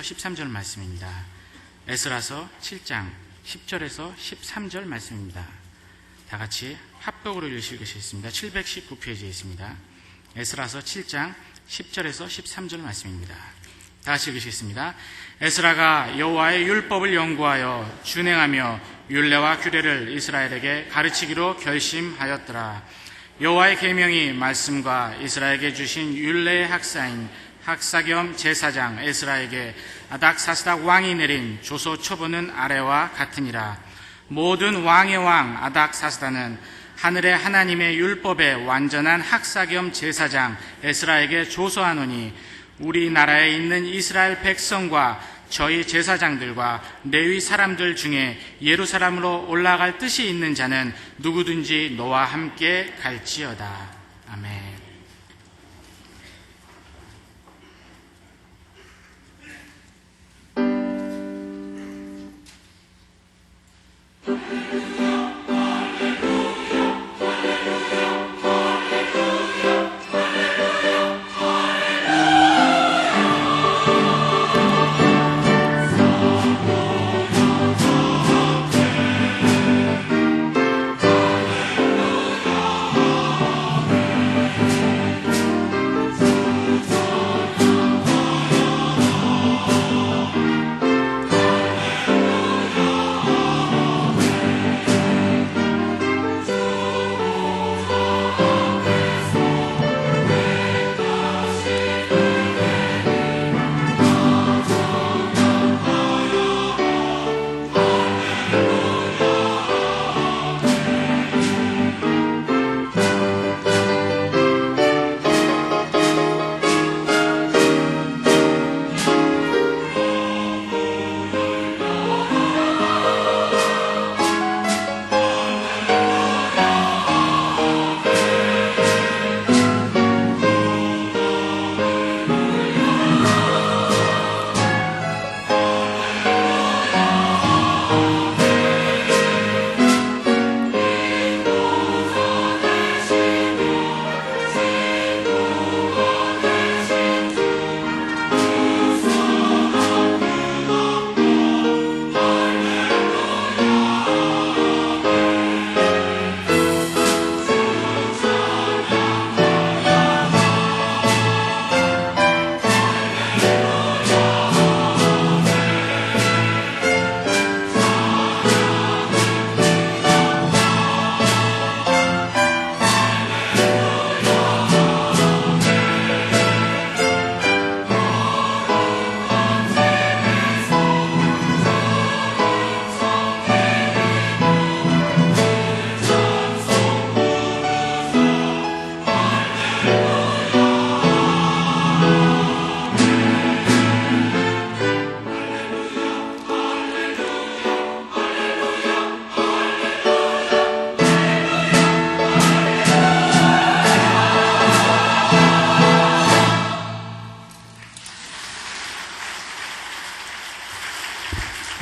13절 말씀입니다. 에스라서 7장 10절에서 13절 말씀입니다. 다 같이 합독으로 읽으시겠습니다. 719페이지에 있습니다. 에스라서 7장 10절에서 13절 말씀입니다. 다 같이 읽으시겠습니다. 에스라가 여호와의 율법을 연구하여 준행하며 율례와 규례를 이스라엘에게 가르치기로 결심하였더라. 여호와의 계명이 말씀과 이스라엘에게 주신 율례의 학사인 학사 겸 제사장 에스라에게 아닥사스닥 왕이 내린 조서 초본은 아래와 같으니라. 모든 왕의 왕 아닥사스다는 하늘의 하나님의 율법의 완전한 학사 겸 제사장 에스라에게 조서하노니 우리나라에 있는 이스라엘 백성과 저희 제사장들과 레위 사람들 중에 예루살렘으로 올라갈 뜻이 있는 자는 누구든지 너와 함께 갈지어다. 아멘.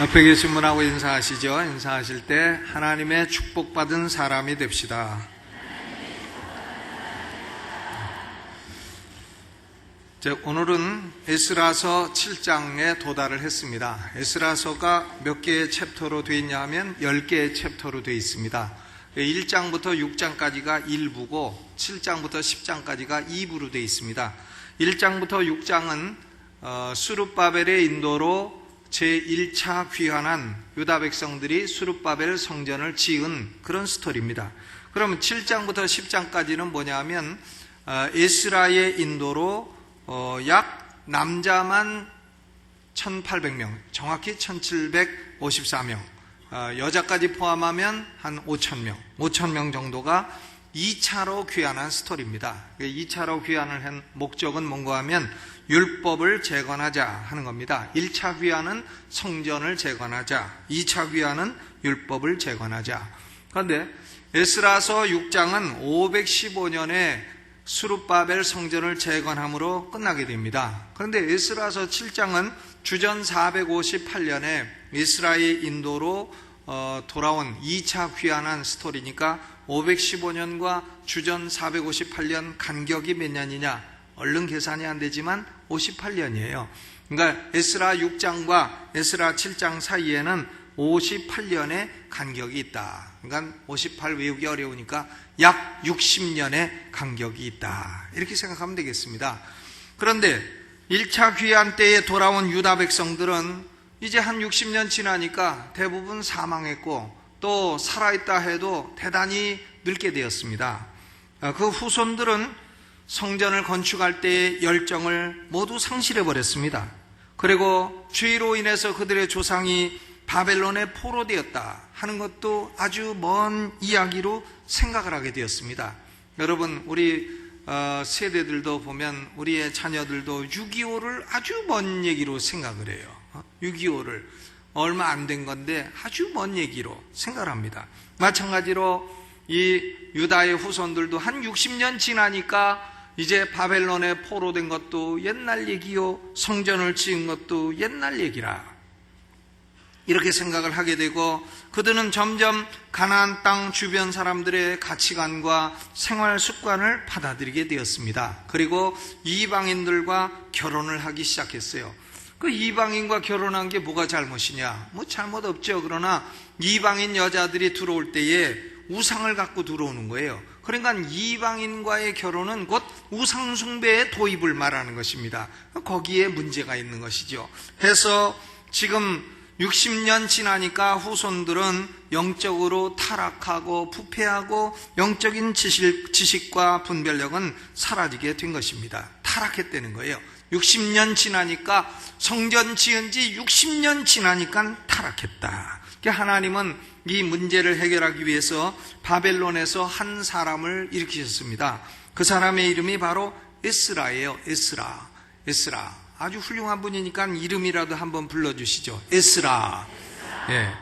옆에 계신 분하고 인사하시죠. 인사하실 때 하나님의 축복받은 사람이 됩시다. 오늘은 에스라서 7장에 도달을 했습니다. 에스라서가 몇 개의 챕터로 되어 있냐 하면 10개의 챕터로 되어 있습니다. 1장부터 6장까지가 1부고 7장부터 10장까지가 2부로 되어 있습니다. 1장부터 6장은 스룹바벨의 인도로 제1차 귀환한 유다 백성들이 스룹바벨 성전을 지은 그런 스토리입니다. 그러면 7장부터 10장까지는 뭐냐 하면 에스라의 인도로 약 남자만 1800명, 정확히 1754명, 여자까지 포함하면 한 5000명 정도가 2차로 귀환한 스토리입니다. 2차로 귀환을 한 목적은 뭔가 하면 율법을 재건하자 하는 겁니다. 1차 귀환은 성전을 재건하자, 2차 귀환은 율법을 재건하자. 그런데 에스라서 6장은 515년에 스룹바벨 성전을 재건함으로 끝나게 됩니다. 그런데 에스라서 7장은 주전 458년에 이스라엘 인도로 돌아온 2차 귀환한 스토리니까 515년과 주전 458년 간격이 몇 년이냐? 얼른 계산이 안 되지만 58년이에요. 그러니까 에스라 6장과 에스라 7장 사이에는 58년의 간격이 있다. 그러니까 58 외우기 어려우니까 약 60년의 간격이 있다. 이렇게 생각하면 되겠습니다. 그런데 1차 귀환 때에 돌아온 유다 백성들은 이제 한 60년 지나니까 대부분 사망했고 또 살아있다 해도 대단히 늙게 되었습니다. 그 후손들은 성전을 건축할 때의 열정을 모두 상실해버렸습니다. 그리고 죄로 인해서 그들의 조상이 바벨론에 포로되었다 하는 것도 아주 먼 이야기로 생각을 하게 되었습니다. 여러분, 우리 세대들도 보면 우리의 자녀들도 6.25를 아주 먼 얘기로 생각을 해요. 6.25를 얼마 안 된 건데 아주 먼 얘기로 생각을 합니다. 마찬가지로 이 유다의 후손들도 한 60년 지나니까 이제 바벨론에 포로된 것도 옛날 얘기요, 성전을 지은 것도 옛날 얘기라, 이렇게 생각을 하게 되고 그들은 점점 가나안 땅 주변 사람들의 가치관과 생활 습관을 받아들이게 되었습니다. 그리고 이방인들과 결혼을 하기 시작했어요. 그 이방인과 결혼한 게 뭐가 잘못이냐? 뭐 잘못 없죠. 그러나 이방인 여자들이 들어올 때에 우상을 갖고 들어오는 거예요. 그러니까 이방인과의 결혼은 곧 우상 숭배의 도입을 말하는 것입니다. 거기에 문제가 있는 것이죠. 해서 지금 60년 지나니까 후손들은 영적으로 타락하고 부패하고 영적인 지식과 분별력은 사라지게 된 것입니다. 타락했다는 거예요. 60년 지나니까, 성전 지은 지 60년 지나니까 타락했다. 하나님은 이 문제를 해결하기 위해서 바벨론에서 한 사람을 일으키셨습니다. 그 사람의 이름이 바로 에스라예요. 에스라. 아주 훌륭한 분이니까 이름이라도 한번 불러주시죠. 에스라. 예.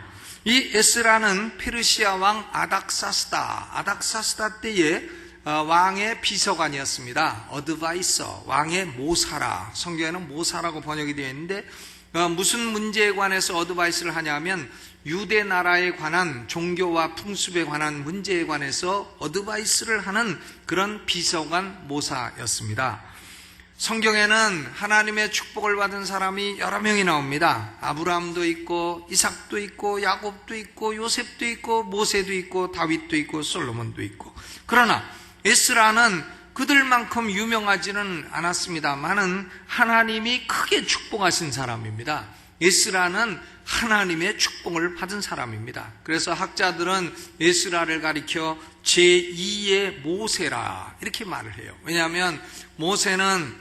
이 에스라는 페르시아 왕 아닥사스다 때의 왕의 비서관이었습니다. 어드바이서, 왕의 모사라. 성경에는 모사라고 번역이 되어 있는데 무슨 문제에 관해서 어드바이스를 하냐면 유대 나라에 관한 종교와 풍습에 관한 문제에 관해서 어드바이스를 하는 그런 비서관 모사였습니다. 성경에는 하나님의 축복을 받은 사람이 여러 명이 나옵니다. 아브라함도 있고 이삭도 있고 야곱도 있고 요셉도 있고 모세도 있고 다윗도 있고 솔로몬도 있고. 그러나 에스라는 그들만큼 유명하지는 않았습니다만은 하나님이 크게 축복하신 사람입니다. 에스라는 하나님의 축복을 받은 사람입니다. 그래서 학자들은 에스라를 가리켜 제2의 모세라 이렇게 말을 해요. 왜냐하면 모세는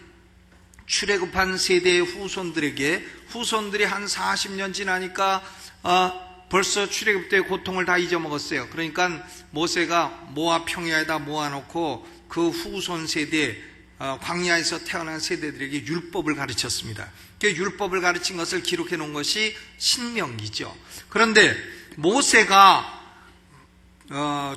출애굽한 세대의 후손들이 한 40년 지나니까 벌써 출애굽 때의 고통을 다 잊어먹었어요. 그러니까 모세가 모압 평야에다 모아놓고 그 후손 세대, 광야에서 태어난 세대들에게 율법을 가르쳤습니다. 그 율법을 가르친 것을 기록해 놓은 것이 신명기죠. 그런데 모세가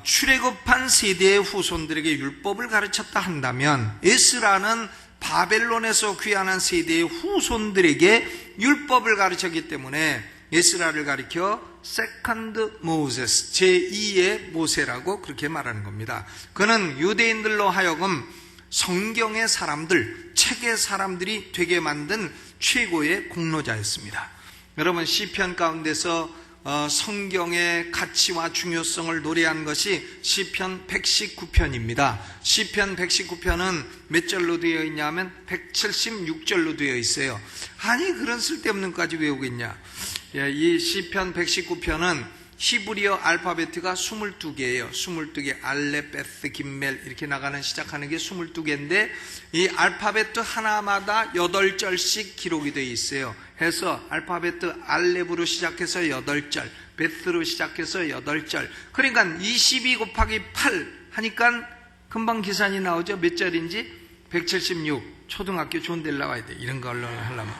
출애굽한 세대의 후손들에게 율법을 가르쳤다 한다면 에스라는 바벨론에서 귀환한 세대의 후손들에게 율법을 가르쳤기 때문에 에스라를 가리켜 세컨드 모세스, 제2의 모세라고 그렇게 말하는 겁니다. 그는 유대인들로 하여금 성경의 사람들, 책의 사람들이 되게 만든 최고의 공로자였습니다. 여러분, 시편 가운데서 성경의 가치와 중요성을 노래한 것이 시편 119편입니다. 시편 119편은 몇 절로 되어 있냐면 176절로 되어 있어요. 아니, 그런 쓸데없는 것까지 외우고 있냐. 이 시편 119편은 히브리어 알파벳가 22개예요. 22개, 알렙, 베스, 김멜 이렇게 나가는 시작하는 게 22개인데 이 알파벳 하나마다 8절씩 기록이 되어 있어요. 해서 알파벳 알렙으로 시작해서 8절, 베스로 시작해서 8절. 그러니까 22 곱하기 8 하니까 금방 계산이 나오죠. 몇 절인지? 176. 초등학교 좋은 데를 나와야 돼. 이런 걸로 하려면.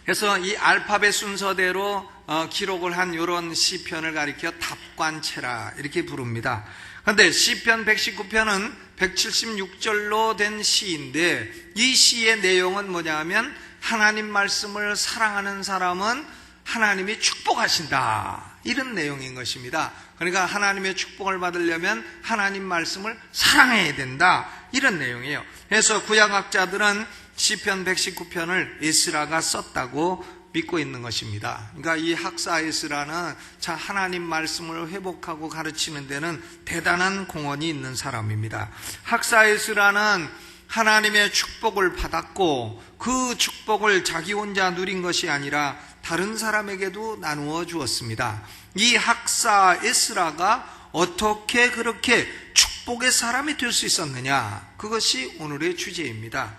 그래서 이 알파벳 순서대로 기록을 한 이런 시편을 가리켜 답관체라 이렇게 부릅니다. 그런데 시편 119편은 176절로 된 시인데 이 시의 내용은 뭐냐면 하나님 말씀을 사랑하는 사람은 하나님이 축복하신다 이런 내용인 것입니다. 그러니까 하나님의 축복을 받으려면 하나님 말씀을 사랑해야 된다 이런 내용이에요. 그래서 구약학자들은 시편 119편을 에스라가 썼다고 믿고 있는 것입니다. 그러니까 이 학사 에스라는 참 하나님 말씀을 회복하고 가르치는 데는 대단한 공헌이 있는 사람입니다. 학사 에스라는 하나님의 축복을 받았고 그 축복을 자기 혼자 누린 것이 아니라 다른 사람에게도 나누어 주었습니다. 이 학사 에스라가 어떻게 그렇게 축복의 사람이 될 수 있었느냐? 그것이 오늘의 주제입니다.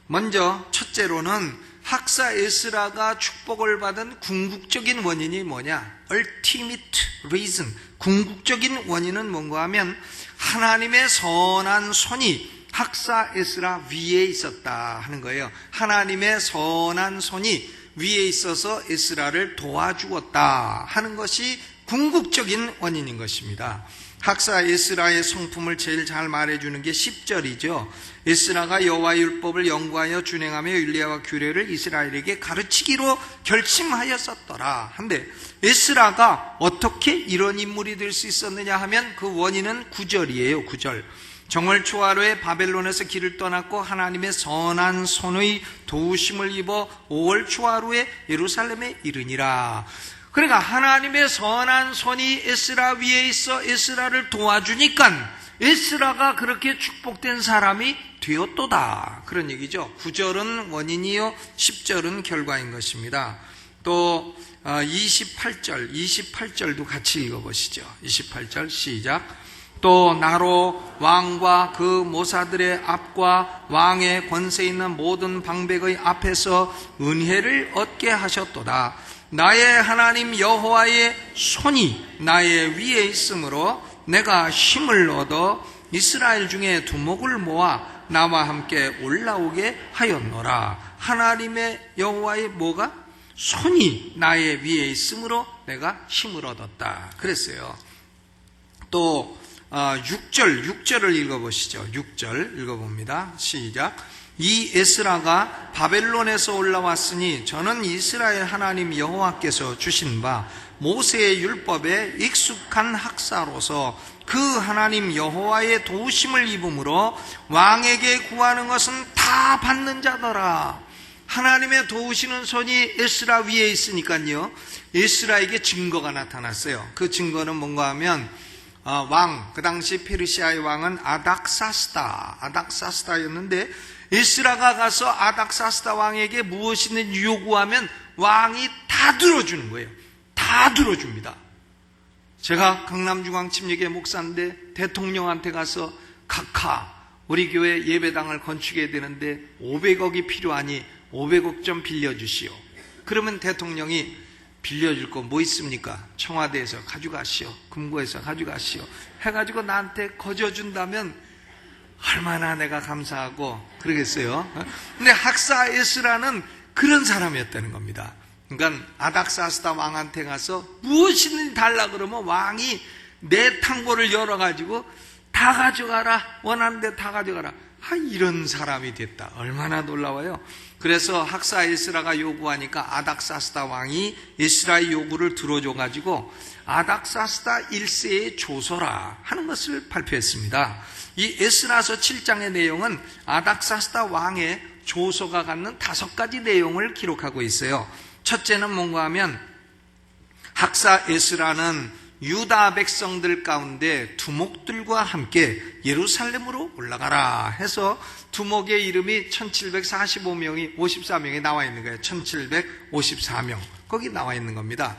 먼저 첫째로는 학사 에스라가 축복을 받은 궁극적인 원인이 뭐냐? Ultimate reason. 궁극적인 원인은 뭔가 하면 하나님의 선한 손이 학사 에스라 위에 있었다 하는 거예요. 하나님의 선한 손이 위에 있어서 에스라를 도와주었다 하는 것이 궁극적인 원인인 것입니다. 학사 에스라의 성품을 제일 잘 말해주는 게 10절이죠. 에스라가 여호와의 율법을 연구하여 준행하며 율례와 규례를 이스라엘에게 가르치기로 결심하였었더라. 한데 에스라가 어떻게 이런 인물이 될 수 있었느냐 하면 그 원인은 9절이에요. 9절. 정월 초하루에 바벨론에서 길을 떠났고 하나님의 선한 손의 도우심을 입어 5월 초하루에 예루살렘에 이르니라. 그러니까 하나님의 선한 손이 에스라 위에 있어 에스라를 도와주니까 에스라가 그렇게 축복된 사람이 되었도다. 그런 얘기죠. 9절은 원인이요 10절은 결과인 것입니다. 또 28절도 같이 읽어보시죠. 28절 시작. 또 나로 왕과 그 모사들의 앞과 왕의 권세 있는 모든 방백의 앞에서 은혜를 얻게 하셨도다. 나의 하나님 여호와의 손이 나의 위에 있으므로 내가 힘을 얻어 이스라엘 중에 두목을 모아 나와 함께 올라오게 하였노라. 하나님의 여호와의 뭐가? 손이 나의 위에 있으므로 내가 힘을 얻었다. 그랬어요. 또 6절을 읽어보시죠. 6절 읽어봅니다. 시작. 이 에스라가 바벨론에서 올라왔으니 저는 이스라엘 하나님 여호와께서 주신 바 모세의 율법에 익숙한 학사로서 그 하나님 여호와의 도우심을 입음으로 왕에게 구하는 것은 다 받는 자더라. 하나님의 도우시는 손이 에스라 위에 있으니까요, 에스라에게 증거가 나타났어요. 그 증거는 뭔가 하면 그 당시 페르시아의 왕은 아닥사스다였는데 에스라가 가서 아닥사스다 왕에게 무엇이든 요구하면 왕이 다 들어주는 거예요. 다 들어줍니다. 제가 강남중앙침례교회 목사인데 대통령한테 가서 각하 우리 교회 예배당을 건축해야 되는데 500억이 필요하니 500억 좀 빌려주시오. 그러면 대통령이 빌려줄 거 뭐 있습니까? 청와대에서 가져가시오. 금고에서 가져가시오. 해가지고 나한테 거저준다면 얼마나 내가 감사하고 그러겠어요. 근데 학사 에스라는 그런 사람이었다는 겁니다. 그러니까 아닥사스다 왕한테 가서 무엇이든 달라 그러면 왕이 내 탕고를 열어가지고 다 가져가라. 원하는데 다 가져가라. 이런 사람이 됐다. 얼마나 놀라워요. 그래서 학사 에스라가 요구하니까 아닥사스다 왕이 에스라의 요구를 들어줘가지고 아닥사스다 1세의 조서라 하는 것을 발표했습니다. 이 에스라서 7장의 내용은 아닥사스다 왕의 조서가 갖는 5가지 내용을 기록하고 있어요. 첫째는 뭔가 하면 학사 에스라는 유다 백성들 가운데 두목들과 함께 예루살렘으로 올라가라 해서 두목의 이름이 1754명이 나와 있는 거예요. 1754명 거기 나와 있는 겁니다.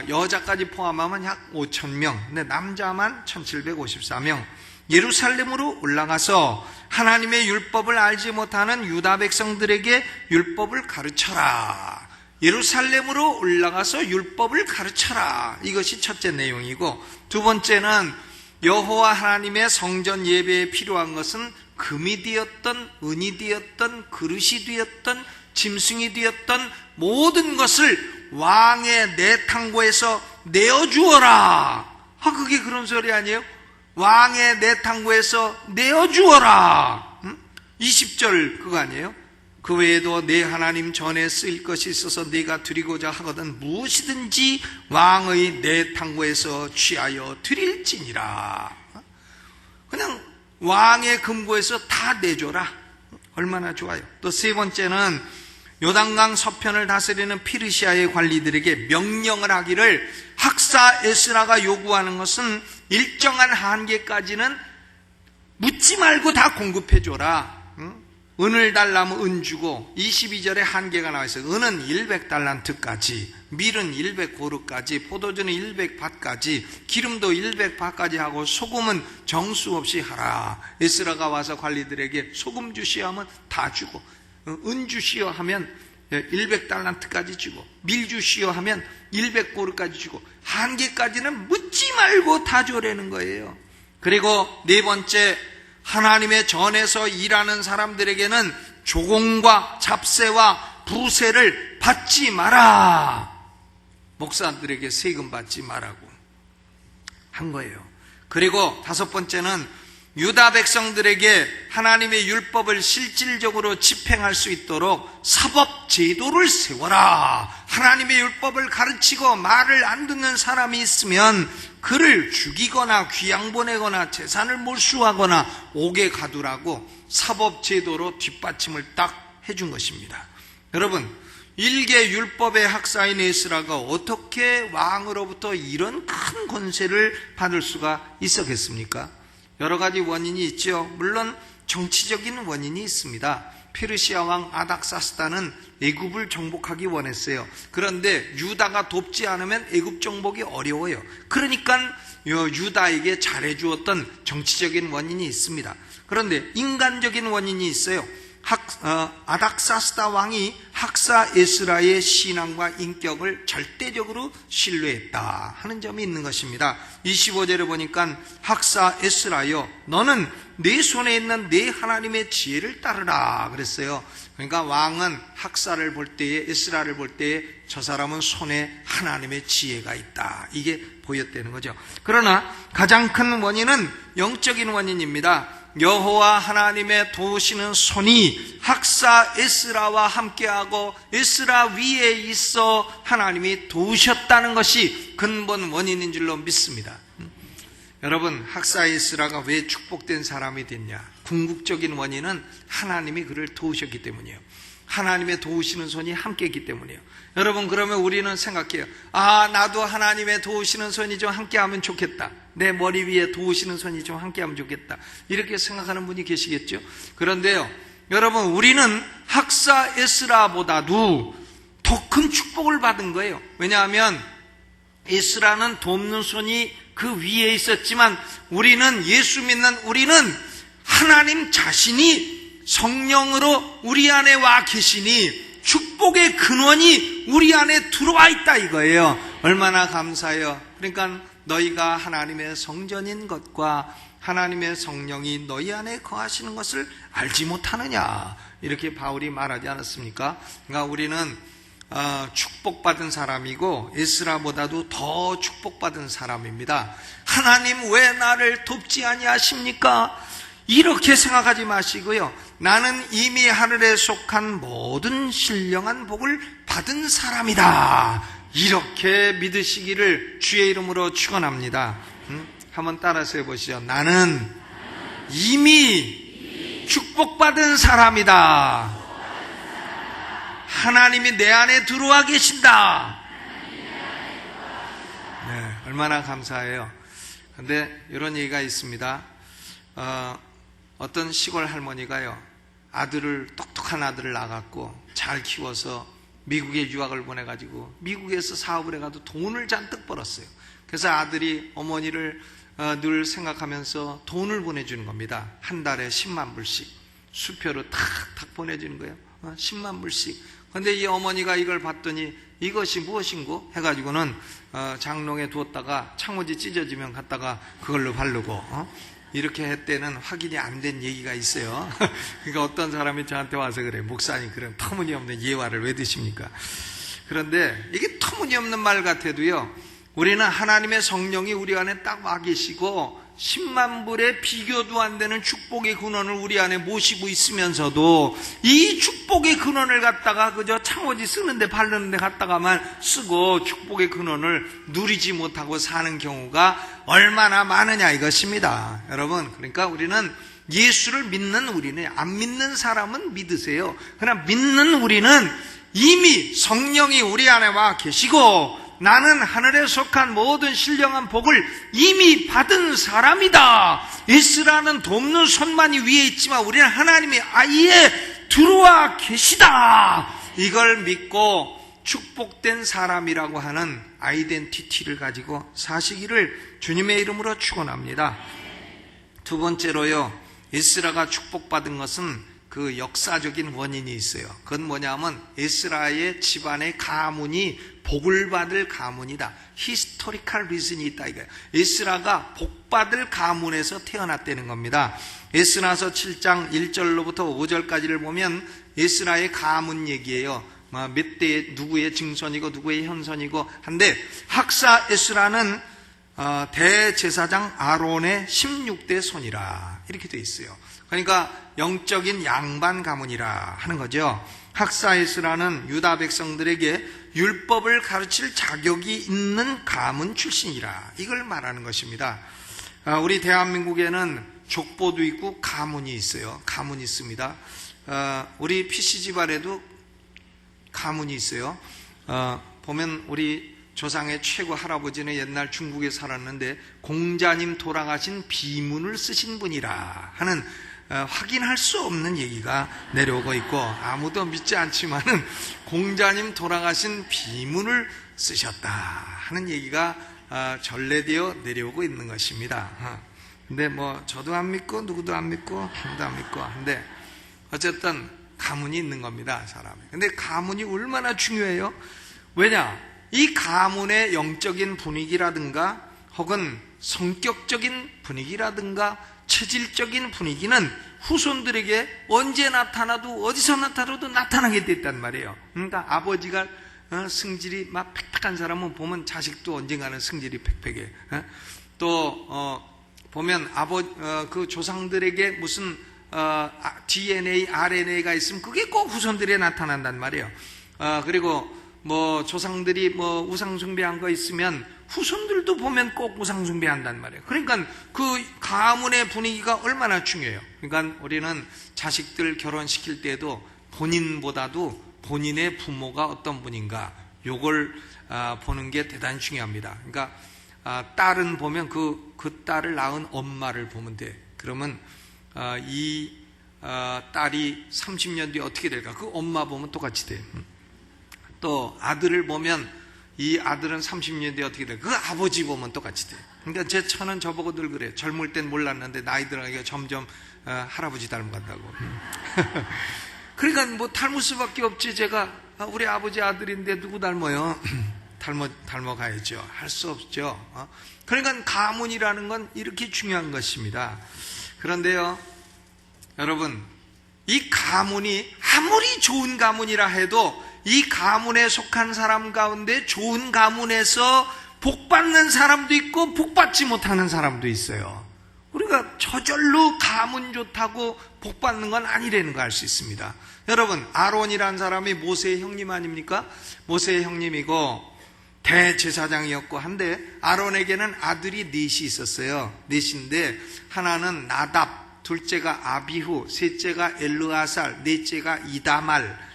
여자까지 포함하면 약 5,000명, 근데 남자만 1754명. 예루살렘으로 올라가서 하나님의 율법을 알지 못하는 유다 백성들에게 율법을 가르쳐라. 예루살렘으로 올라가서 율법을 가르쳐라. 이것이 첫째 내용이고, 두 번째는 여호와 하나님의 성전 예배에 필요한 것은 금이 되었던 은이 되었던 그릇이 되었던 짐승이 되었던 모든 것을 왕의 내탕고에서 내어주어라. 그게 그런 소리 아니에요? 왕의 내탕고에서 내어주어라. 20절 그거 아니에요? 그 외에도 내 하나님 전에 쓰일 것이 있어서 네가 드리고자 하거든 무엇이든지 왕의 내탕고에서 취하여 드릴지니라. 그냥 왕의 금고에서 다 내줘라. 얼마나 좋아요. 또 세 번째는 요단강 서편을 다스리는 페르시아의 관리들에게 명령을 하기를, 학사 에스라가 요구하는 것은 일정한 한계까지는 묻지 말고 다 공급해줘라. 은을 달라면 은 주고, 22절에 한계가 나와 있어요. 은은 100달란트까지, 밀은 100고르까지, 포도주는 100밭까지, 기름도 100밭까지 하고, 소금은 정수 없이 하라. 에스라가 와서 관리들에게 소금 주시오 하면 다 주고, 은 주시오 하면 100달란트까지 주고, 밀 주시오 하면 100고르까지 주고, 한계까지는 묻지 말고 다 줘라는 거예요. 그리고 네 번째, 하나님의 전에서 일하는 사람들에게는 조공과 잡세와 부세를 받지 마라. 목사들에게 세금 받지 마라고 한 거예요. 그리고 다섯 번째는 유다 백성들에게 하나님의 율법을 실질적으로 집행할 수 있도록 사법 제도를 세워라. 하나님의 율법을 가르치고 말을 안 듣는 사람이 있으면 그를 죽이거나 귀양 보내거나 재산을 몰수하거나 옥에 가두라고 사법 제도로 뒷받침을 딱 해준 것입니다. 여러분, 일개 율법의 학사인 에스라가 어떻게 왕으로부터 이런 큰 권세를 받을 수가 있었겠습니까? 여러 가지 원인이 있죠. 물론 정치적인 원인이 있습니다. 페르시아 왕 아닥사스다는 애굽을 정복하기 원했어요. 그런데 유다가 돕지 않으면 애굽 정복이 어려워요. 그러니까 유다에게 잘해주었던 정치적인 원인이 있습니다. 그런데 인간적인 원인이 있어요. 아닥사스다 왕이 학사 에스라의 신앙과 인격을 절대적으로 신뢰했다 하는 점이 있는 것입니다. 25절에 보니까 학사 에스라여, 너는 내 손에 있는 내 하나님의 지혜를 따르라 그랬어요. 그러니까 왕은 학사를 볼 때에, 에스라를 볼 때에 저 사람은 손에 하나님의 지혜가 있다, 이게 보였다는 거죠. 그러나 가장 큰 원인은 영적인 원인입니다. 여호와 하나님의 도우시는 손이 학사 에스라와 함께하고 에스라 위에 있어 하나님이 도우셨다는 것이 근본 원인인 줄로 믿습니다. 여러분, 학사 에스라가 왜 축복된 사람이 됐냐? 궁극적인 원인은 하나님이 그를 도우셨기 때문이에요. 하나님의 도우시는 손이 함께 있기 때문이에요. 여러분, 그러면 우리는 생각해요. 나도 하나님의 도우시는 손이 좀 함께하면 좋겠다. 내 머리 위에 도우시는 손이 좀 함께하면 좋겠다. 이렇게 생각하는 분이 계시겠죠. 그런데요, 여러분, 우리는 학사 에스라보다도 더 큰 축복을 받은 거예요. 왜냐하면 에스라는 돕는 손이 그 위에 있었지만 우리는, 예수 믿는 우리는 하나님 자신이 성령으로 우리 안에 와 계시니 축복의 근원이 우리 안에 들어와 있다 이거예요. 얼마나 감사해요. 그러니까 너희가 하나님의 성전인 것과 하나님의 성령이 너희 안에 거하시는 것을 알지 못하느냐, 이렇게 바울이 말하지 않았습니까? 그러니까 우리는 축복받은 사람이고 에스라보다도 더 축복받은 사람입니다. 하나님 왜 나를 돕지 아니하십니까? 이렇게 생각하지 마시고요, 나는 이미 하늘에 속한 모든 신령한 복을 받은 사람이다, 이렇게 믿으시기를 주의 이름으로 축원합니다. 한번 따라서 해보시죠. 나는 이미 축복받은 사람이다. 하나님이 내 안에 들어와 계신다. 네, 얼마나 감사해요. 그런데 이런 얘기가 있습니다. 어떤 시골 할머니가요, 똑똑한 아들을 낳았고 잘 키워서 미국에 유학을 보내가지고 미국에서 사업을 해가지고 돈을 잔뜩 벌었어요. 그래서 아들이 어머니를 늘 생각하면서 돈을 보내주는 겁니다. 한 달에 10만 불씩 수표로 탁탁 보내주는 거예요. 10만 불씩. 그런데 이 어머니가 이걸 봤더니 이것이 무엇인고 해가지고는 장롱에 두었다가 창호지 찢어지면 갖다가 그걸로 바르고 이렇게 했대는 확인이 안 된 얘기가 있어요. 그러니까 어떤 사람이 저한테 와서 그래, 목사님 그런 터무니없는 예화를 왜 드십니까? 그런데 이게 터무니없는 말 같아도요, 우리는 하나님의 성령이 우리 안에 딱 와 계시고 10만 불의 비교도 안 되는 축복의 근원을 우리 안에 모시고 있으면서도 이 축복의 근원을 갖다가 그저 창호지 쓰는데 바르는데 갖다가만 쓰고 축복의 근원을 누리지 못하고 사는 경우가 얼마나 많으냐 이것입니다. 여러분, 그러니까 우리는 예수를 믿는 우리는, 안 믿는 사람은 믿으세요. 그러나 믿는 우리는 이미 성령이 우리 안에 와 계시고 나는 하늘에 속한 모든 신령한 복을 이미 받은 사람이다. 에스라는 돕는 손만이 위에 있지만 우리는 하나님이 아예 들어와 계시다. 이걸 믿고 축복된 사람이라고 하는 아이덴티티를 가지고 사시기를 주님의 이름으로 축원합니다. 두 번째로요, 에스라가 축복받은 것은 그 역사적인 원인이 있어요. 그건 뭐냐면 에스라의 집안의 가문이 복을 받을 가문이다. 히스토리컬 리즌이 있다 이거예요. 에스라가 복받을 가문에서 태어났다는 겁니다. 에스라서 7장 1절로부터 5절까지를 보면 에스라의 가문 얘기예요. 몇 대의 누구의 증손이고 누구의 현손이고 한데, 학사 에스라는 대제사장 아론의 16대 손이라 이렇게 돼 있어요. 그러니까 영적인 양반 가문이라 하는 거죠. 학사 에스라는 유다 백성들에게 율법을 가르칠 자격이 있는 가문 출신이라 이걸 말하는 것입니다. 우리 대한민국에는 족보도 있고 가문이 있어요. 가문이 있습니다. 우리 PC 집안에도 가문이 있어요. 보면 우리 조상의 최고 할아버지는 옛날 중국에 살았는데 공자님 돌아가신 비문을 쓰신 분이라 하는 확인할 수 없는 얘기가 내려오고 있고, 아무도 믿지 않지만은 공자님 돌아가신 비문을 쓰셨다 하는 얘기가 전래되어 내려오고 있는 것입니다. 근데 뭐 저도 안 믿고 누구도 안 믿고 아무도 안 믿고 한데 어쨌든 가문이 있는 겁니다, 사람이. 근데 가문이 얼마나 중요해요? 왜냐? 이 가문의 영적인 분위기라든가 혹은 성격적인 분위기라든가 체질적인 분위기는 후손들에게 언제 나타나도 어디서 나타나도 나타나게 됐단 말이에요. 그러니까 아버지가 승질이 막 팩팩한 사람은 보면 자식도 언젠가는 승질이 팩팩해. 또 보면 그 조상들에게 무슨 DNA, RNA가 있으면 그게 꼭 후손들에 나타난단 말이에요. 그리고 뭐 조상들이 뭐 우상숭배한 거 있으면 후손들도 보면 꼭 우상숭배한단 말이에요. 그러니까 그 가문의 분위기가 얼마나 중요해요. 그러니까 우리는 자식들 결혼시킬 때도 본인보다도 본인의 부모가 어떤 분인가 요걸 보는 게 대단히 중요합니다. 그러니까 딸은 보면 그 딸을 낳은 엄마를 보면 돼. 그러면 이 딸이 30년 뒤에 어떻게 될까? 그 엄마 보면 똑같이 돼. 또 아들을 보면 이 아들은 30년 뒤에 어떻게 될까? 그 아버지 보면 똑같이 돼. 그러니까 제 처는 저보고 늘 그래. 젊을 땐 몰랐는데 나이 들어가니까 점점 할아버지 닮아간다고. 그러니까 뭐 닮을 수밖에 없지. 제가 우리 아버지 아들인데 누구 닮아요? 닮아가야죠. 할 수 없죠. 그러니까 가문이라는 건 이렇게 중요한 것입니다. 그런데요, 여러분, 이 가문이 아무리 좋은 가문이라 해도 이 가문에 속한 사람 가운데 좋은 가문에서 복받는 사람도 있고 복받지 못하는 사람도 있어요. 우리가 저절로 가문 좋다고 복받는 건 아니라는 거 알 수 있습니다. 여러분, 아론이라는 사람이 모세의 형님 아닙니까? 모세의 형님이고 대제사장이었고 한데, 아론에게는 아들이 넷이 있었어요. 넷인데 하나는 나답, 둘째가 아비후, 셋째가 엘르아살, 넷째가 이다말,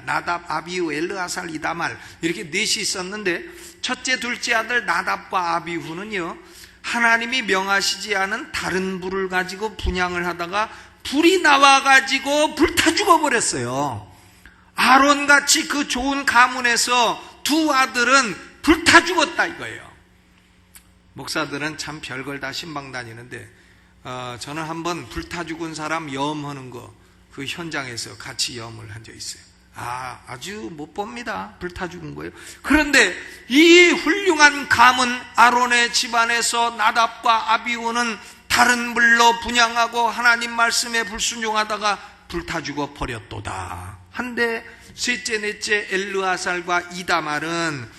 나답, 아비후, 엘르아살, 이다말 이렇게 넷이 있었는데, 첫째, 둘째 아들 나답과 아비후는요, 하나님이 명하시지 않은 다른 불을 가지고 분향을 하다가 불이 나와가지고 불타 죽어버렸어요. 아론같이 그 좋은 가문에서 두 아들은 불타 죽었다 이거예요. 목사들은 참 별걸 다 신방 다니는데 저는 한번 불타 죽은 사람 염하는 거 그 현장에서 같이 염을 한 적 있어요. 아주 못 봅니다. 불타 죽은 거예요. 그런데 이 훌륭한 가문 아론의 집안에서 나답과 아비후는 다른 불로 분향하고 하나님 말씀에 불순종하다가 불타 죽어 버렸도다. 한데 셋째 넷째 엘르아살과 이다말은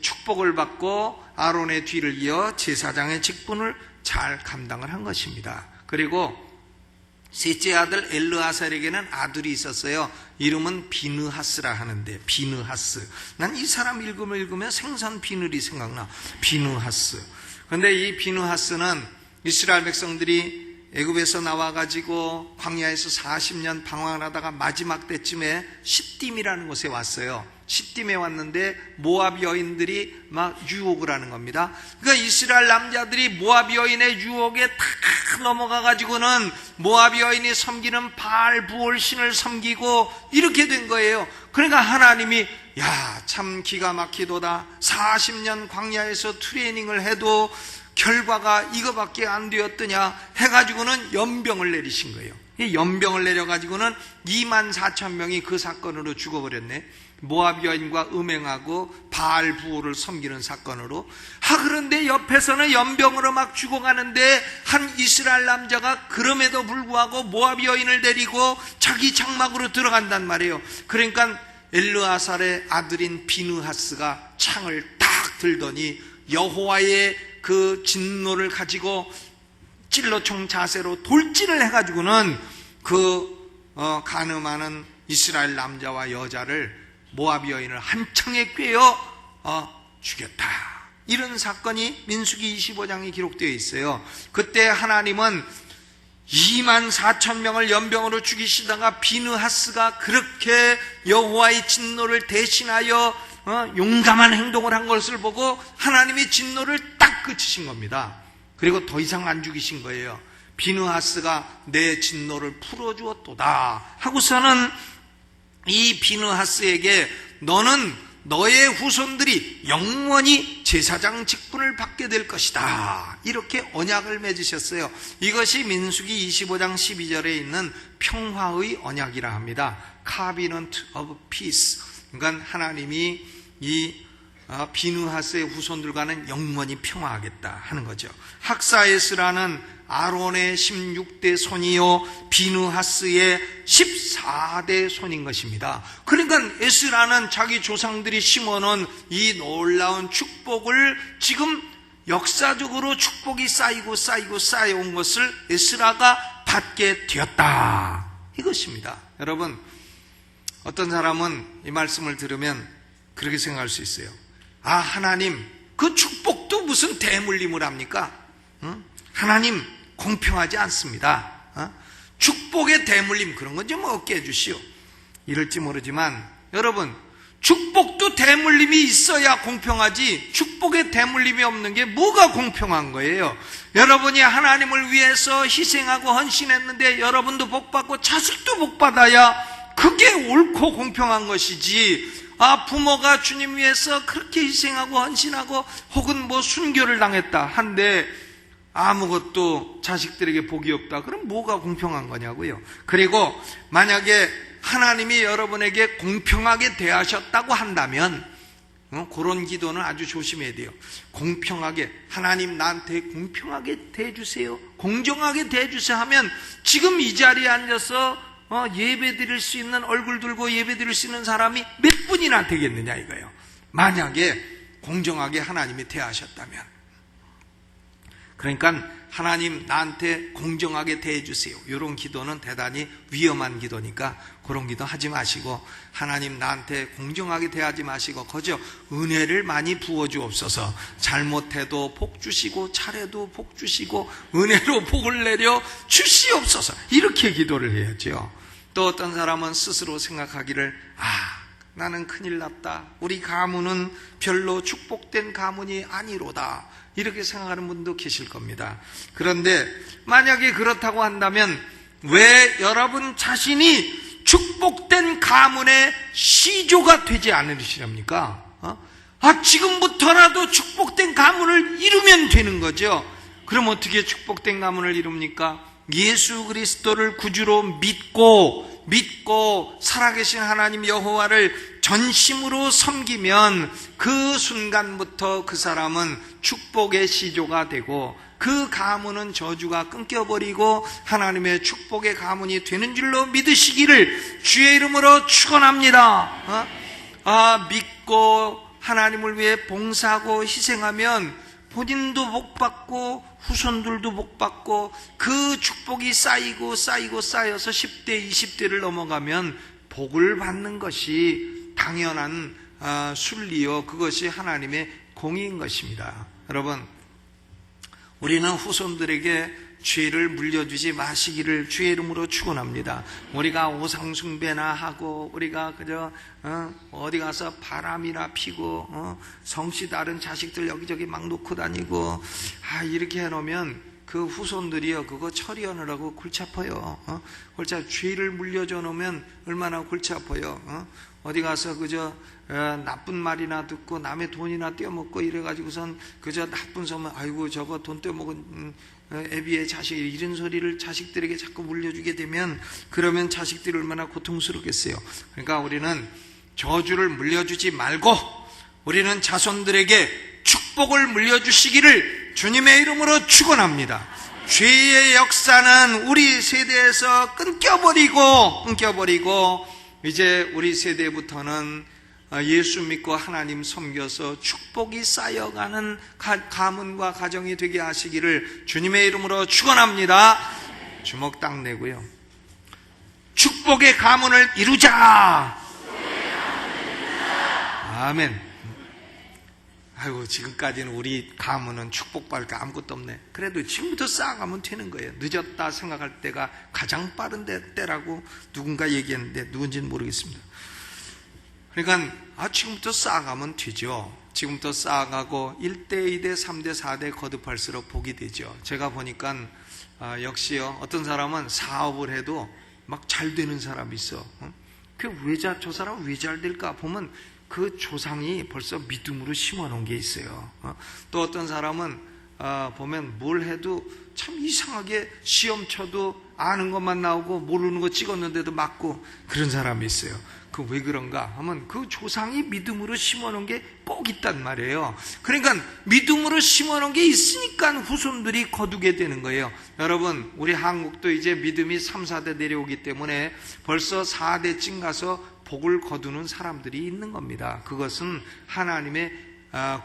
축복을 받고 아론의 뒤를 이어 제사장의 직분을 잘 감당을 한 것입니다. 그리고 셋째 아들 엘르아살에게는 아들이 있었어요. 이름은 비느하스라 하는데, 비느하스. 난 이 사람 읽으면 생선 비늘이 생각나. 비느하스. 그런데 이 비느하스는 이스라엘 백성들이 애굽에서 나와가지고 광야에서 40년 방황을 하다가 마지막 때쯤에 시딤이라는 곳에 왔어요. 시딤에 왔는데 모압 여인들이 막 유혹을 하는 겁니다. 그러니까 이스라엘 남자들이 모압 여인의 유혹에 탁 넘어가가지고는 모압 여인이 섬기는 바알 부올 신을 섬기고 이렇게 된 거예요. 그러니까 하나님이 참 기가 막히도다. 40년 광야에서 트레이닝을 해도 결과가 이거밖에 안 되었더냐 해가지고는 연병을 내리신 거예요. 이 연병을 내려가지고는 24,000명이 그 사건으로 죽어버렸네. 모압 여인과 음행하고 바알 부호를 섬기는 사건으로. 그런데 옆에서는 연병으로 막 죽어가는데 한 이스라엘 남자가 그럼에도 불구하고 모압 여인을 데리고 자기 장막으로 들어간단 말이에요. 그러니까 엘르아살의 아들인 비느하스가 창을 딱 들더니 여호와의 그 진노를 가지고 찔러총 자세로 돌진을 해가지고는 가늠하는 이스라엘 남자와 여자를 모압 여인을 한 창에 꿰어 죽였다. 이런 사건이 민수기 25장에 기록되어 있어요. 그때 하나님은 24,000명을 연병으로 죽이시다가 비느하스가 그렇게 여호와의 진노를 대신하여 용감한 행동을 한 것을 보고 하나님이 진노를 딱 그치신 겁니다. 그리고 더 이상 안 죽이신 거예요. 비느하스가 내 진노를 풀어주었도다 하고서는 이 비느하스에게 너는 너의 후손들이 영원히 제사장 직분을 받게 될 것이다. 이렇게 언약을 맺으셨어요. 이것이 민수기 25장 12절에 있는 평화의 언약이라 합니다. Covenant of Peace. 그러니까 하나님이 이 비느하스의 후손들과는 영원히 평화하겠다 하는 거죠. 학사에스라는 아론의 16대 손이요 비느하스의 14대 손인 것입니다. 그러니까 에스라는 자기 조상들이 심어놓은 이 놀라운 축복을 지금 역사적으로 축복이 쌓여온 것을 에스라가 받게 되었다 이것입니다. 여러분, 어떤 사람은 이 말씀을 들으면 그렇게 생각할 수 있어요. 하나님 그 축복도 무슨 대물림을 합니까? 하나님 공평하지 않습니다. 축복의 대물림 그런 건 좀 없게 해주시오. 이럴지 모르지만 여러분, 축복도 대물림이 있어야 공평하지 축복의 대물림이 없는 게 뭐가 공평한 거예요? 여러분이 하나님을 위해서 희생하고 헌신했는데 여러분도 복받고 자식도 복받아야 그게 옳고 공평한 것이지, 부모가 주님 위해서 그렇게 희생하고 헌신하고 혹은 순교를 당했다 한데 아무것도 자식들에게 복이 없다. 그럼 뭐가 공평한 거냐고요. 그리고 만약에 하나님이 여러분에게 공평하게 대하셨다고 한다면 그런 기도는 아주 조심해야 돼요. 공평하게, 하나님 나한테 공평하게 대해주세요, 공정하게 대해주세요 하면 지금 이 자리에 앉아서 예배 드릴 수 있는, 얼굴 들고 예배 드릴 수 있는 사람이 몇 분이나 되겠느냐 이거예요. 만약에 공정하게 하나님이 대하셨다면. 그러니까 하나님 나한테 공정하게 대해주세요, 이런 기도는 대단히 위험한 기도니까 그런 기도 하지 마시고, 하나님 나한테 공정하게 대하지 마시고 거저 은혜를 많이 부어주옵소서, 잘못해도 복 주시고 잘해도 복 주시고 은혜로 복을 내려 주시옵소서, 이렇게 기도를 해야죠. 또 어떤 사람은 스스로 생각하기를 나는 큰일 났다, 우리 가문은 별로 축복된 가문이 아니로다, 이렇게 생각하는 분도 계실 겁니다. 그런데 만약에 그렇다고 한다면 왜 여러분 자신이 축복된 가문의 시조가 되지 않으시렵니까? 지금부터라도 축복된 가문을 이루면 되는 거죠. 그럼 어떻게 축복된 가문을 이룹니까? 예수 그리스도를 구주로 믿고 살아계신 하나님 여호와를 전심으로 섬기면 그 순간부터 그 사람은 축복의 시조가 되고 그 가문은 저주가 끊겨버리고 하나님의 축복의 가문이 되는 줄로 믿으시기를 주의 이름으로 축원합니다. 믿고 하나님을 위해 봉사하고 희생하면 본인도 복받고 후손들도 복받고 그 축복이 쌓여서 10대 20대를 넘어가면 복을 받는 것이 당연한 순리요, 그것이 하나님의 공의인 것입니다. 여러분, 우리는 후손들에게 죄를 물려주지 마시기를 주의 이름으로 축원합니다. 우리가 우상 숭배나 하고 우리가 그저 어디 가서 바람이나 피고 성씨 다른 자식들 여기저기 막 놓고 다니고 이렇게 해놓으면 그 후손들이요 그거 처리하느라고 골치 아파요. 죄를 물려줘 놓으면 얼마나 골치 아파요. 어디 가서 그저 나쁜 말이나 듣고 남의 돈이나 떼어먹고 이래가지고선 그저 나쁜 소문, 아이고 저거 돈 떼어먹은 애비의 자식, 이런 소리를 자식들에게 자꾸 물려주게 되면 그러면 자식들이 얼마나 고통스럽겠어요. 그러니까 우리는 저주를 물려주지 말고 우리는 자손들에게 축복을 물려주시기를 주님의 이름으로 축원합니다. 죄의 역사는 우리 세대에서 끊겨버리고 이제 우리 세대부터는 예수 믿고 하나님 섬겨서 축복이 쌓여가는 가문과 가정이 되게 하시기를 주님의 이름으로 축원합니다. 주먹 딱 내고요. 축복의 가문을 이루자. 아멘. 아이고 지금까지는 우리 가문은 축복받을 게 아무것도 없네. 그래도 지금부터 쌓아가면 되는 거예요. 늦었다 생각할 때가 가장 빠른 때라고 누군가 얘기했는데 누군지는 모르겠습니다. 그러니까 지금부터 쌓아가면 되죠. 지금부터 쌓아가고 1대, 2대, 3대, 4대 거듭할수록 복이 되죠. 제가 보니까 역시요 어떤 사람은 사업을 해도 막 잘 되는 사람이 있어. 저 사람은 왜 잘 될까 보면 그 조상이 벌써 믿음으로 심어놓은 게 있어요. 또 어떤 사람은 보면 뭘 해도 참 이상하게 시험 쳐도 아는 것만 나오고 모르는 거 찍었는데도 맞고 그런 사람이 있어요. 그 왜 그런가 하면 그 조상이 믿음으로 심어놓은 게 꼭 있단 말이에요. 그러니까 믿음으로 심어놓은 게 있으니까 후손들이 거두게 되는 거예요. 여러분 우리 한국도 이제 믿음이 3, 4대 내려오기 때문에 벌써 4대쯤 가서 복을 거두는 사람들이 있는 겁니다. 그것은 하나님의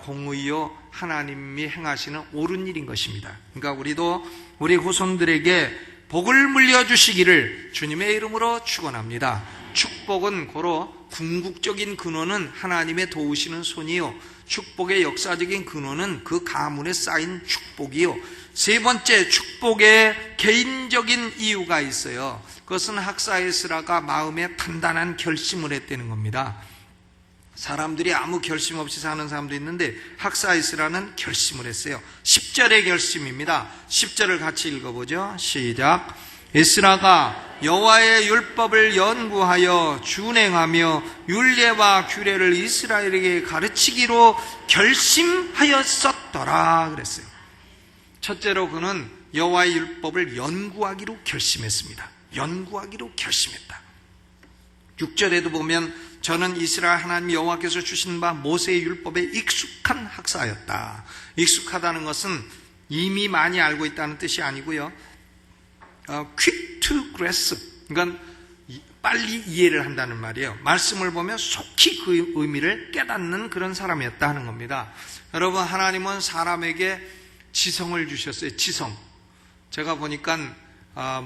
공의요 하나님이 행하시는 옳은 일인 것입니다. 그러니까 우리도 우리 후손들에게 복을 물려주시기를 주님의 이름으로 축원합니다. 축복은 고로 궁극적인 근원은 하나님의 도우시는 손이요 축복의 역사적인 근원은 그 가문에 쌓인 축복이요 세 번째 축복의 개인적인 이유가 있어요. 그것은 학사 에스라가 마음에 단단한 결심을 했다는 겁니다. 사람들이 아무 결심 없이 사는 사람도 있는데 학사 에스라는 결심을 했어요. 10절의 결심입니다. 10절을 같이 읽어보죠. 시작. 에스라가 여호와의 율법을 연구하여 준행하며 율례와 규례를 이스라엘에게 가르치기로 결심하였었더라 그랬어요. 첫째로 그는 여호와의 율법을 연구하기로 결심했습니다. 연구하기로 결심했다. 6절에도 보면 저는 이스라엘 하나님 여호와께서 주신 바 모세의 율법에 익숙한 학사였다. 익숙하다는 것은 이미 많이 알고 있다는 뜻이 아니고요. quick to grasp, 그러니까 빨리 이해를 한다는 말이에요. 말씀을 보면 속히 그 의미를 깨닫는 그런 사람이었다 하는 겁니다. 여러분 하나님은 사람에게 지성을 주셨어요. 지성. 제가 보니까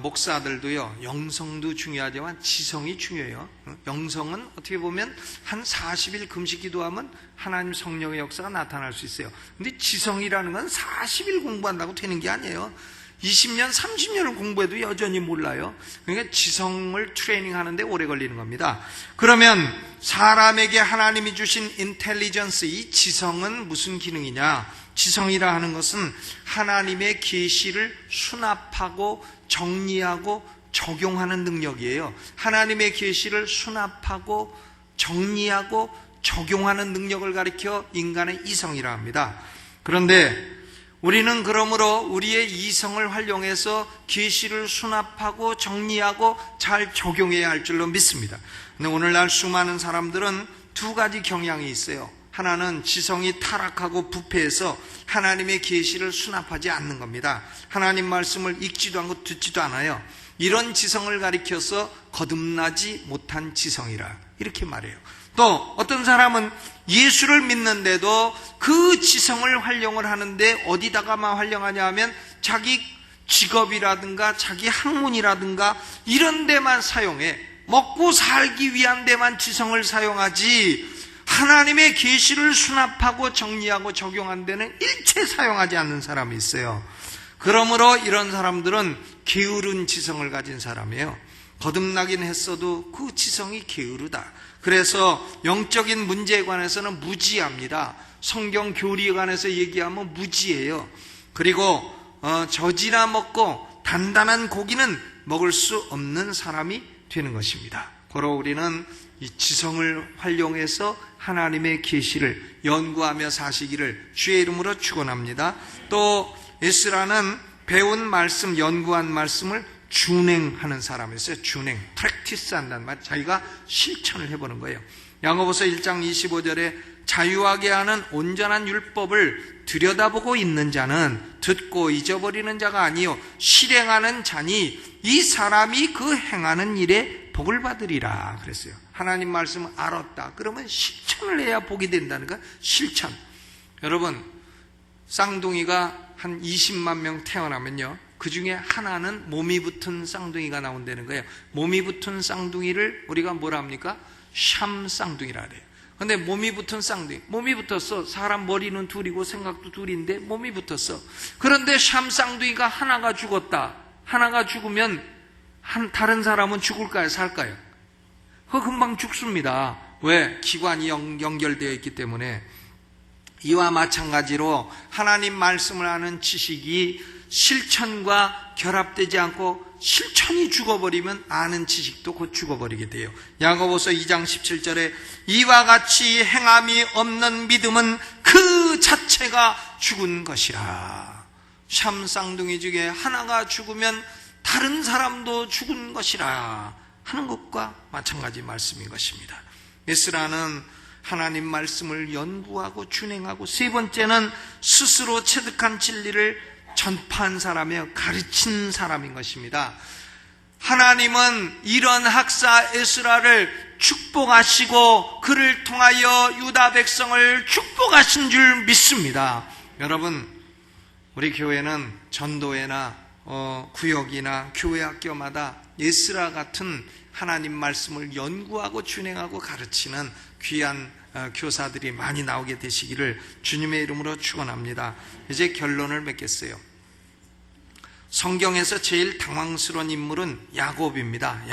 목사들도요 영성도 중요하지만 지성이 중요해요. 영성은 어떻게 보면 한 40일 금식 기도하면 하나님 성령의 역사가 나타날 수 있어요. 근데 지성이라는 건 40일 공부한다고 되는 게 아니에요. 20년, 30년을 공부해도 여전히 몰라요. 그러니까 지성을 트레이닝 하는데 오래 걸리는 겁니다. 그러면 사람에게 하나님이 주신 인텔리전스, 이 지성은 무슨 기능이냐? 지성이라 하는 것은 하나님의 계시를 수납하고 정리하고 적용하는 능력이에요. 하나님의 계시를 수납하고 정리하고 적용하는 능력을 가리켜 인간의 이성이라 합니다. 그런데 우리는 그러므로 우리의 이성을 활용해서 계시를 수납하고 정리하고 잘 적용해야 할 줄로 믿습니다. 근데 오늘날 수많은 사람들은 두 가지 경향이 있어요. 하나는 지성이 타락하고 부패해서 하나님의 계시를 수납하지 않는 겁니다. 하나님 말씀을 읽지도 않고 듣지도 않아요. 이런 지성을 가리켜서 거듭나지 못한 지성이라 이렇게 말해요. 또 어떤 사람은 예수를 믿는데도 그 지성을 활용을 하는데 어디다가만 활용하냐 하면 자기 직업이라든가 자기 학문이라든가 이런 데만 사용해. 먹고 살기 위한 데만 지성을 사용하지 하나님의 계시를 수납하고 정리하고 적용한 데는 일체 사용하지 않는 사람이 있어요. 그러므로 이런 사람들은 게으른 지성을 가진 사람이에요. 거듭나긴 했어도 그 지성이 게으르다. 그래서 영적인 문제에 관해서는 무지합니다. 성경 교리에 관해서 얘기하면 무지해요. 그리고 젖이나 먹고 단단한 고기는 먹을 수 없는 사람이 되는 것입니다. 그러 우리는 이 지성을 활용해서 하나님의 계시를 연구하며 사시기를 주의 이름으로 축원합니다. 또 에스라는 배운 말씀, 연구한 말씀을 준행하는 사람이었어요. 준행, 프랙티스 한다는 말, 자기가 실천을 해보는 거예요. 야고보서 1장 25절에 자유하게 하는 온전한 율법을 들여다보고 있는 자는 듣고 잊어버리는 자가 아니요 실행하는 자니 이 사람이 그 행하는 일에 복을 받으리라 그랬어요. 하나님 말씀을 알았다 그러면 실천을 해야 복이 된다는 거. 실천. 여러분, 쌍둥이가 한 20만 명 태어나면요, 그 중에 하나는 몸이 붙은 쌍둥이가 나온다는 거예요. 몸이 붙은 쌍둥이를 우리가 뭐라 합니까? 샴 쌍둥이라 그래요. 근데 몸이 붙은 쌍둥이, 몸이 붙었어. 사람 머리는 둘이고 생각도 둘인데 몸이 붙었어. 그런데 샴 쌍둥이가 하나가 죽었다. 하나가 죽으면 다른 사람은 죽을까요? 살까요? 그거 금방 죽습니다. 왜? 기관이 연결되어 있기 때문에. 이와 마찬가지로 하나님 말씀을 아는 지식이 실천과 결합되지 않고 실천이 죽어버리면 아는 지식도 곧 죽어버리게 돼요. 야고보서 2장 17절에 이와 같이 행함이 없는 믿음은 그 자체가 죽은 것이라. 샴 쌍둥이 중에 하나가 죽으면 다른 사람도 죽은 것이라 하는 것과 마찬가지 말씀인 것입니다. 에스라는 하나님 말씀을 연구하고 준행하고, 세 번째는 스스로 체득한 진리를 전파한 사람이에요. 가르친 사람인 것입니다. 하나님은 이런 학사 에스라를 축복하시고 그를 통하여 유다 백성을 축복하신 줄 믿습니다. 여러분, 우리 교회는 전도회나 구역이나 교회 학교마다 에스라 같은 하나님 말씀을 연구하고 준행하고 가르치는 귀한 교사들이 많이 나오게 되시기를 주님의 이름으로 축원합니다. 이제 결론을 맺겠어요. 성경에서 제일 당황스러운 인물은 야곱입니다.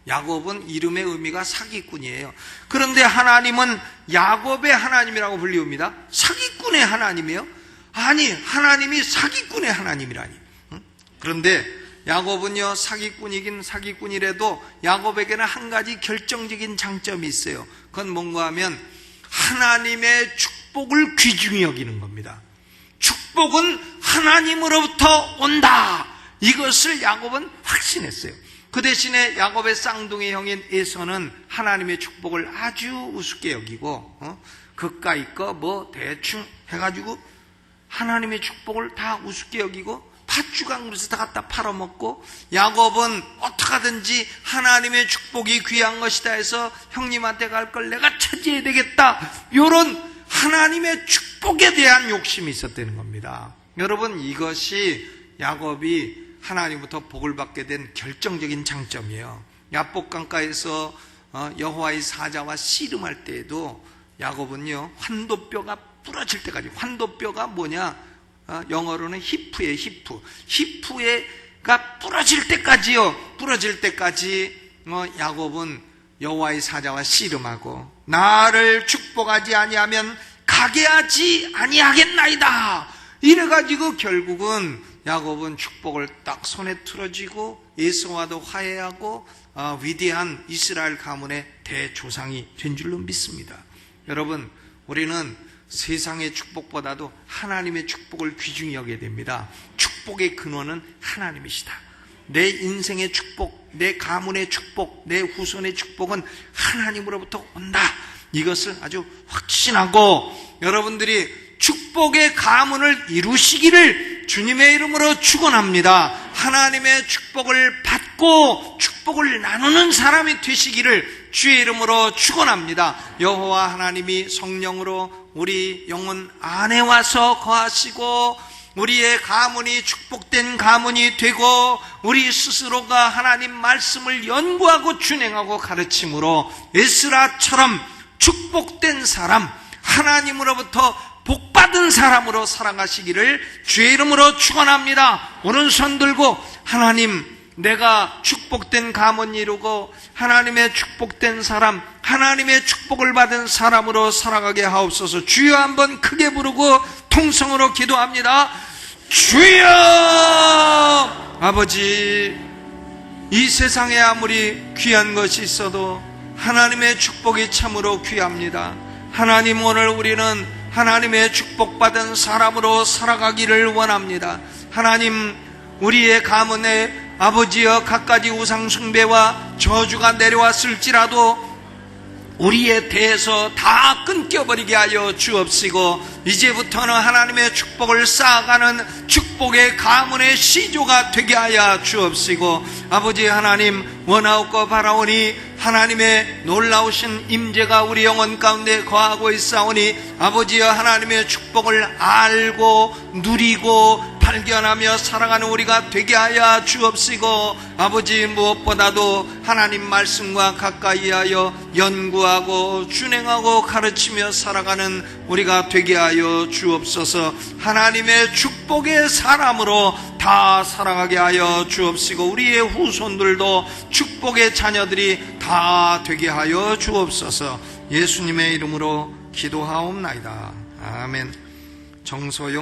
야곱은 이름의 의미가 사기꾼이에요. 그런데 하나님은 야곱의 하나님이라고 불리웁니다. 사기꾼의 하나님이에요? 아니, 하나님이 사기꾼의 하나님이라니. 그런데 야곱은요, 사기꾼이긴 사기꾼이라도 야곱에게는 한 가지 결정적인 장점이 있어요. 그건 뭔가 하면 하나님의 축복을 귀중히 여기는 겁니다. 축복은 하나님으로부터 온다. 이것을 야곱은 확신했어요. 그 대신에 야곱의 쌍둥이 형인 에서는 하나님의 축복을 아주 우습게 여기고 그까이 거 뭐 대충 해가지고 하나님의 축복을 다 우습게 여기고 팥죽한 그릇에 다 갖다 팔아먹고, 야곱은 어떡하든지 하나님의 축복이 귀한 것이다 해서 형님한테 갈 걸 내가 차지해야 되겠다, 이런 하나님의 축복에 대한 욕심이 있었다는 겁니다. 여러분, 이것이 야곱이 하나님부터 복을 받게 된 결정적인 장점이에요. 야복강가에서 여호와의 사자와 씨름할 때에도 야곱은요, 환도뼈가 부러질 때까지, 환도뼈가 뭐냐, 영어로는 히프예요. 히프가 부러질 때까지요. 부러질 때까지 야곱은 여호와의 사자와 씨름하고, 나를 축복하지 아니하면 가게 하지 아니하겠나이다. 이래가지고 결국은 야곱은 축복을 딱 손에 틀어쥐고 에서와도 화해하고 위대한 이스라엘 가문의 대조상이 된 줄로 믿습니다. 여러분, 우리는 세상의 축복보다도 하나님의 축복을 귀중히 여겨야 됩니다. 축복의 근원은 하나님이시다. 내 인생의 축복, 내 가문의 축복, 내 후손의 축복은 하나님으로부터 온다. 이것을 아주 확신하고 여러분들이 축복의 가문을 이루시기를 주님의 이름으로 축원합니다. 하나님의 축복을 받고 축복을 나누는 사람이 되시기를 주의 이름으로 축원합니다. 여호와 하나님이 성령으로 우리 영혼 안에 와서 거하시고 우리의 가문이 축복된 가문이 되고 우리 스스로가 하나님 말씀을 연구하고 준행하고 가르침으로 에스라처럼 축복된 사람, 하나님으로부터 복받은 받은 사람으로 살아가시기를 주의 이름으로 축원합니다. 오른손 들고 하나님, 내가 축복된 가문 이루고 하나님의 축복된 사람, 하나님의 축복을 받은 사람으로 살아가게 하옵소서. 주여 한번 크게 부르고 통성으로 기도합니다. 주여! 아버지, 이 세상에 아무리 귀한 것이 있어도 하나님의 축복이 참으로 귀합니다. 하나님, 오늘 우리는 하나님의 축복받은 사람으로 살아가기를 원합니다. 하나님, 우리의 가문에 아버지여 갖가지 우상 숭배와 저주가 내려왔을지라도 우리의 대에서 다 끊겨버리게 하여 주옵시고, 이제부터는 하나님의 축복을 쌓아가는 축복의 가문의 시조가 되게 하여 주옵시고, 아버지 하나님, 원하옵고 바라오니 하나님의 놀라우신 임재가 우리 영혼 가운데 거하고 있사오니 아버지여 하나님의 축복을 알고 누리고 발견하며 살아가는 우리가 되게 하여 주옵시고, 아버지 무엇보다도 하나님 말씀과 가까이 하여 연구하고 준행하고 가르치며 살아가는 우리가 되게 하여 주옵소서. 하나님의 축복의 사람으로 다 살아가게 하여 주옵시고, 우리의 후손들도 축복의 자녀들이 다 되게 하여 주옵소서. 예수님의 이름으로 기도하옵나이다. 아멘. 정소영